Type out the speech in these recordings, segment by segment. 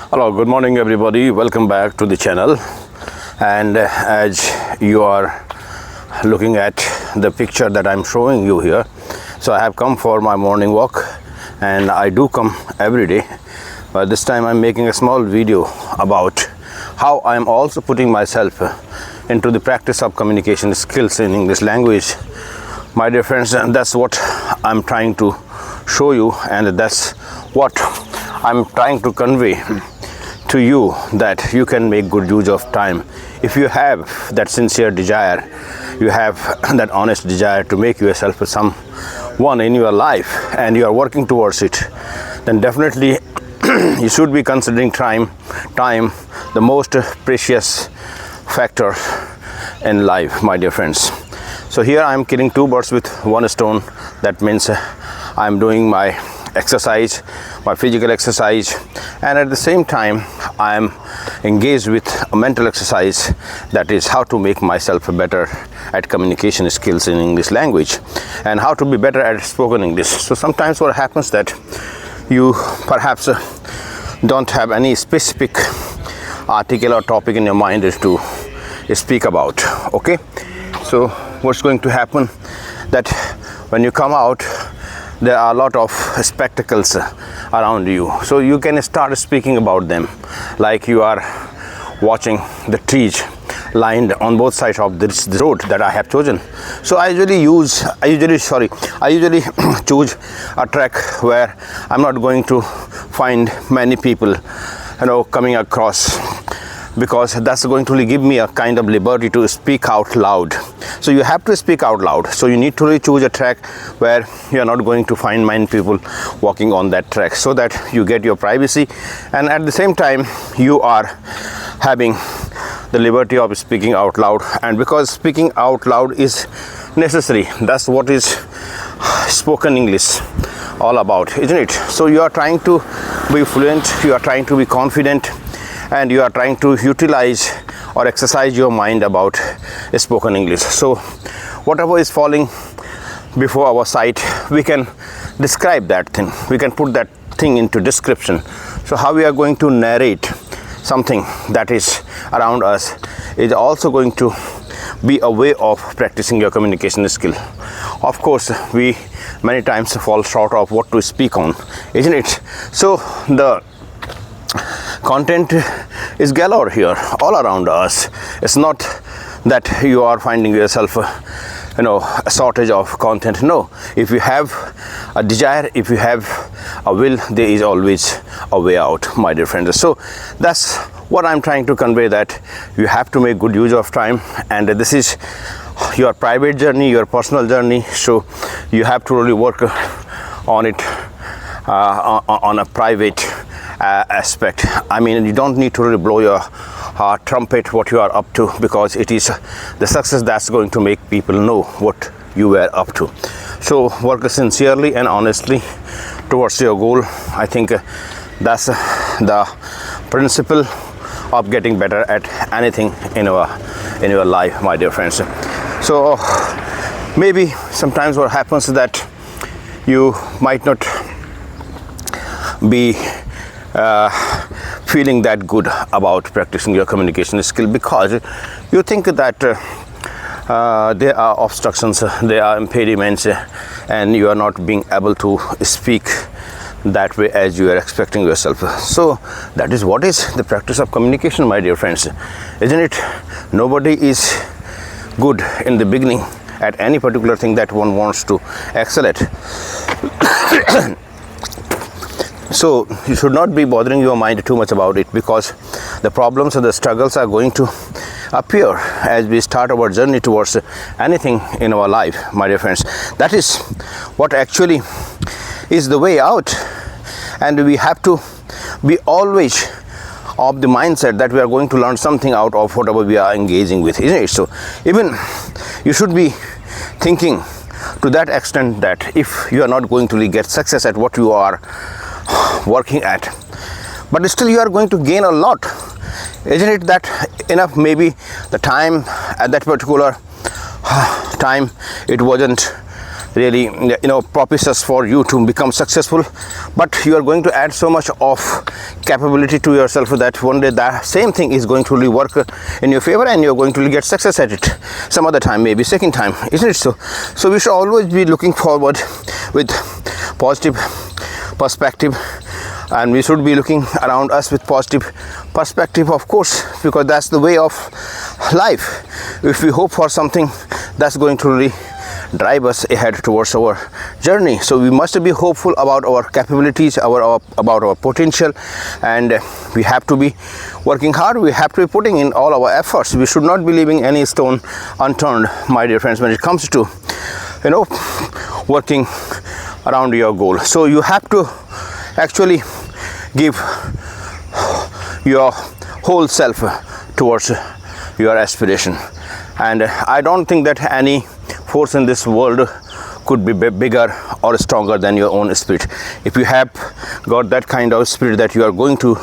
Hello, good morning everybody. Welcome back to the channel. And as you are looking at the picture that I'm showing you here, so I have come for my morning walk, and I do come every day, but this time I'm making a small video about how I'm also putting myself into the practice of communication skills in English language. My dear friends, and that's what I'm trying to show you, and that's what I'm trying to convey to you, that you can make good use of time if you have that sincere desire, you have that honest desire to make yourself someone in your life, and you are working towards it. Then definitely you should be considering time the most precious factor in life, my dear friends. So here I am killing two birds with one stone. That means I am doing my exercise, my physical exercise, and at the same time I am engaged with a mental exercise, that is how to make myself better at communication skills in English language and how to be better at spoken English. So sometimes what happens that you perhaps don't have any specific article or topic in your mind to speak about. Okay, so what's going to happen that when you come out, there are a lot of spectacles around you, so you can start speaking about them, like you are watching the trees lined on both sides of this road that I have chosen. So I usually choose a track where I'm not going to find many people coming across, because that's going to give me a kind of liberty to speak out loud. So you have to speak out loud, so you need to really choose a track where you are not going to find many people walking on that track, so that you get your privacy, and at the same time you are having the liberty of speaking out loud. And because speaking out loud is necessary, that's what is spoken English all about, isn't it? So you are trying to be fluent, you are trying to be confident, and you are trying to utilize or exercise your mind about spoken English. So whatever is falling before our sight, we can describe that thing, we can put that thing into description. So how we are going to narrate something that is around us is also going to be a way of practicing your communication skill. Of course, we many times fall short of what to speak on, isn't it? So the content is galore here all around us. It's not that you are finding yourself a shortage of content. No, if you have a desire, if you have a will, there is always a way out, my dear friends. So that's what I'm trying to convey, that you have to make good use of time, and this is your private journey, your personal journey. So you have to really work on it on a private aspect. I mean, you don't need to really blow your trumpet what you are up to, because it is the success that's going to make people know what you were up to. So work sincerely and honestly towards your goal. I think that's the principle of getting better at anything in your life, my dear friends. So maybe sometimes what happens is that you might not be feeling that good about practicing your communication skill, because you think that there are obstructions, there are impediments, and you are not being able to speak that way as you are expecting yourself. So that is what is the practice of communication, my dear friends, isn't it? Nobody is good in the beginning at any particular thing that one wants to excel at. So you should not be bothering your mind too much about it, because the problems and the struggles are going to appear as we start our journey towards anything in our life, my dear friends. That is what actually is the way out, and we have to be always of the mindset that we are going to learn something out of whatever we are engaging with, isn't it? So even you should be thinking to that extent that if you are not going to really get success at what you are working at, but still you are going to gain a lot, isn't it? That enough? Maybe the time at that particular time, it wasn't really propitious for you to become successful, but you are going to add so much of capability to yourself that one day that same thing is going to really work in your favor and you're going to get success at it some other time, maybe second time, isn't it so? So we should always be looking forward with positive perspective, and we should be looking around us with positive perspective, of course, because that's the way of life. If we hope for something, that's going to really drive us ahead towards our journey. So we must be hopeful about our capabilities, about our potential, and we have to be working hard. We have to be putting in all our efforts. We should not be leaving any stone unturned, my dear friends, when it comes to working around your goal. So you have to actually give your whole self towards your aspiration, and I don't think that any force in this world could be bigger or stronger than your own spirit. If you have got that kind of spirit that you are going to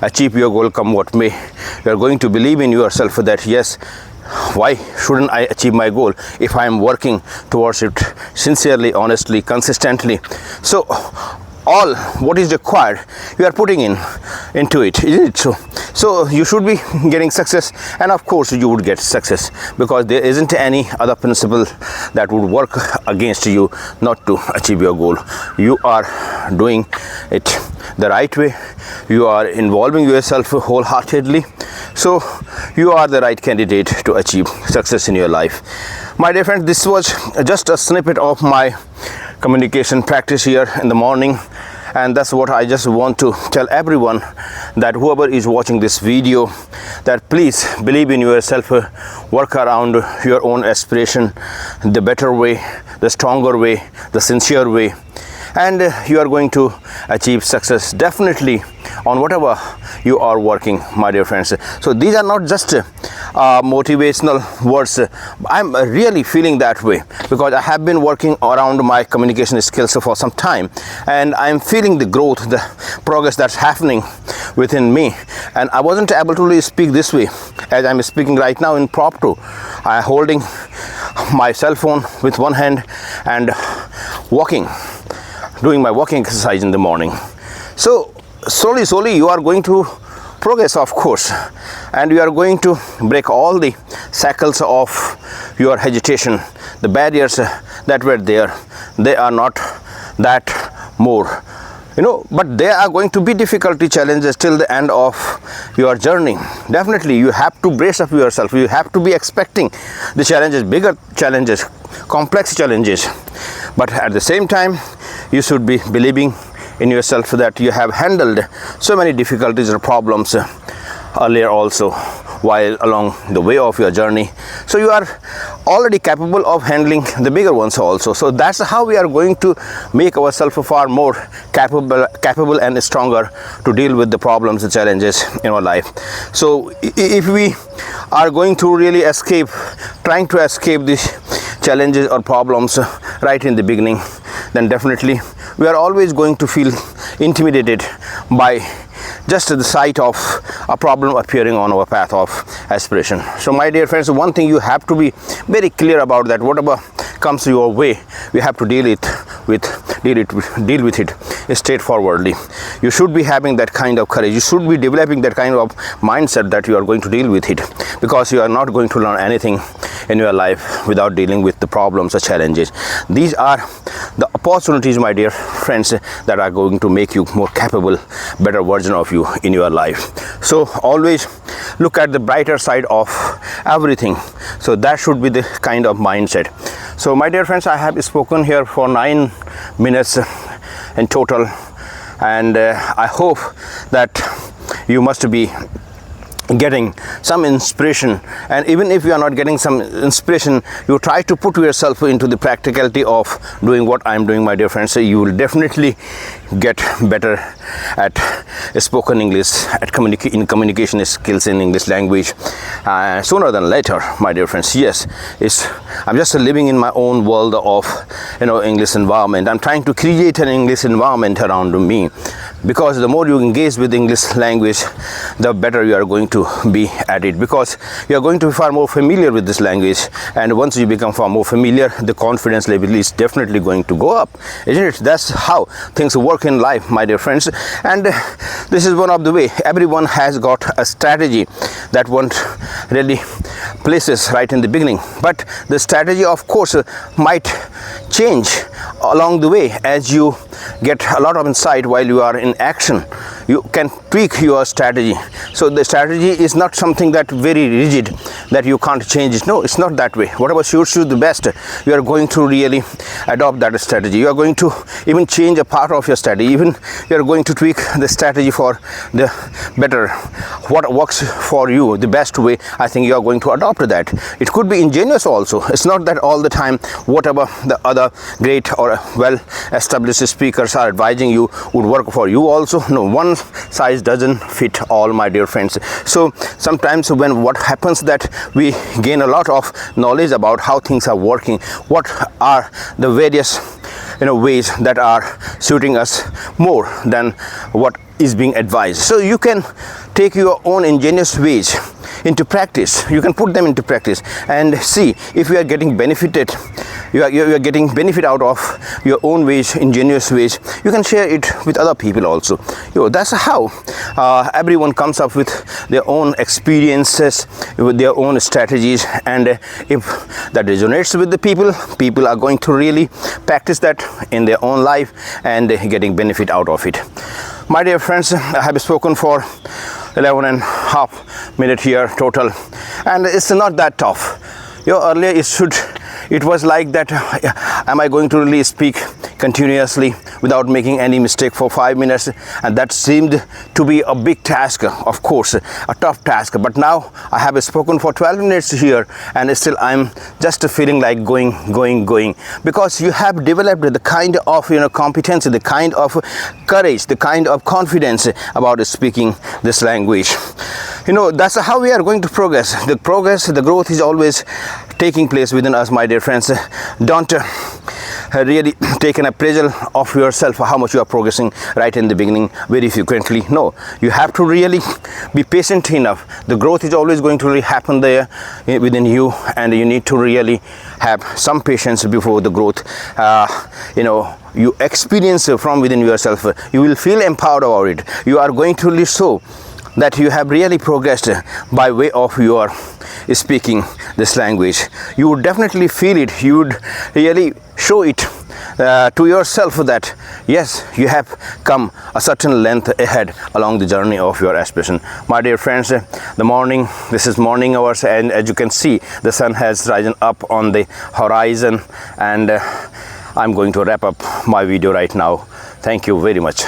achieve your goal come what may, you are going to believe in yourself that yes, why shouldn't I achieve my goal if I am working towards it sincerely, honestly, consistently. So all what is required you are putting into it, isn't it so? So you should be getting success, and of course you would get success, because there isn't any other principle that would work against you not to achieve your goal. You are doing it the right way, you are involving yourself wholeheartedly, so you are the right candidate to achieve success in your life. My dear friends, this was just a snippet of my communication practice here in the morning, and that's what I just want to tell everyone, that whoever is watching this video, that please believe in yourself, work around your own aspiration the better way, the stronger way, the sincere way, and you are going to achieve success definitely on whatever you are working, my dear friends. So these are not just motivational words. I'm really feeling that way because I have been working around my communication skills for some time, and I'm feeling the growth, the progress that's happening within me. And I wasn't able to really speak this way as I'm speaking right now in impromptu. I'm holding my cell phone with one hand and walking, doing my walking exercise in the morning. So slowly you are going to progress, of course, and you are going to break all the shackles of your hesitation. The barriers that were there, they are not that more, but there are going to be difficulty, challenges till the end of your journey. Definitely you have to brace up yourself. You have to be expecting the challenges, bigger challenges, complex challenges, but at the same time you should be believing in yourself that you have handled so many difficulties or problems earlier also while along the way of your journey. So you are already capable of handling the bigger ones also. So that's how we are going to make ourselves far more capable and stronger to deal with the problems and challenges in our life. So if we are going to really trying to escape these challenges or problems right in the beginning, then definitely we are always going to feel intimidated by just the sight of a problem appearing on our path of aspiration. So my dear friends, one thing you have to be very clear about, that whatever comes your way, we have to deal with it straightforwardly. You should be having that kind of courage. You should be developing that kind of mindset that you are going to deal with it, because you are not going to learn anything in your life without dealing with the problems or challenges. These are the opportunities, my dear friends, that are going to make you more capable, better version of you in your life. So always look at the brighter side of everything. So that should be the kind of mindset. So my dear friends, I have spoken here for 9 minutes in total, and I hope that you must be getting some inspiration. And even if you are not getting some inspiration, you try to put yourself into the practicality of doing what I'm doing, my dear friends. So you will definitely get better at spoken English, at in communication skills in English language. Sooner than later, my dear friends, yes, I'm just living in my own world of English environment. I'm trying to create an English environment around me, because the more you engage with English language, the better you are going to be at it, because you are going to be far more familiar with this language, and once you become far more familiar, the confidence level is definitely going to go up, isn't it? That's how things work in life, my dear friends. And this is one of the way. Everyone has got a strategy that one really places right in the beginning, but the strategy, of course, might change along the way as you get a lot of insight while you are in action. You can tweak your strategy. So the strategy is not something that very rigid that you can't change it. No, it's not that way. Whatever suits you the best, you are going to really adopt that strategy. You are going to even change a part of your strategy. Even you are going to tweak the strategy for the better. What works for you the best way, I think you are going to adopt that. It could be ingenious also. It's not that all the time whatever the other great or well established speakers are advising you would work for you also. No, one size doesn't fit all, my dear friends. So sometimes when what happens that we gain a lot of knowledge about how things are working, what are the various ways that are suiting us more than what is being advised. So you can take your own ingenious ways into practice. You can put them into practice and see if you are getting benefited. You are getting benefit out of your own ways, ingenious ways. You can share it with other people also. That's how everyone comes up with their own experiences, with their own strategies, and if that resonates with the people are going to really practice that in their own life and getting benefit out of it. My dear friends, I have spoken for 11 and a half minutes here total, and it's not that tough. Earlier it was like that, am I going to really speak continuously without making any mistake for 5 minutes? And that seemed to be a big task, of course, a tough task. But now I have spoken for 12 minutes here, and still I'm just feeling like going, because you have developed the kind of competence, the kind of courage, the kind of confidence about speaking this language. That's how we are going to progress. The growth is always taking place within us, my dear friends. Don't really take an appraisal of yourself, how much you are progressing right in the beginning very frequently. No, you have to really be patient enough. The growth is always going to really happen there within you, and you need to really have some patience before the growth you experience from within yourself. You will feel empowered about it. You are going to really show that you have really progressed by way of your speaking this language. You would definitely feel it. You would really show it to yourself that yes, you have come a certain length ahead along the journey of your aspiration. My dear friends, this is morning hours, and as you can see, the sun has risen up on the horizon, and I'm going to wrap up my video right now. Thank you very much.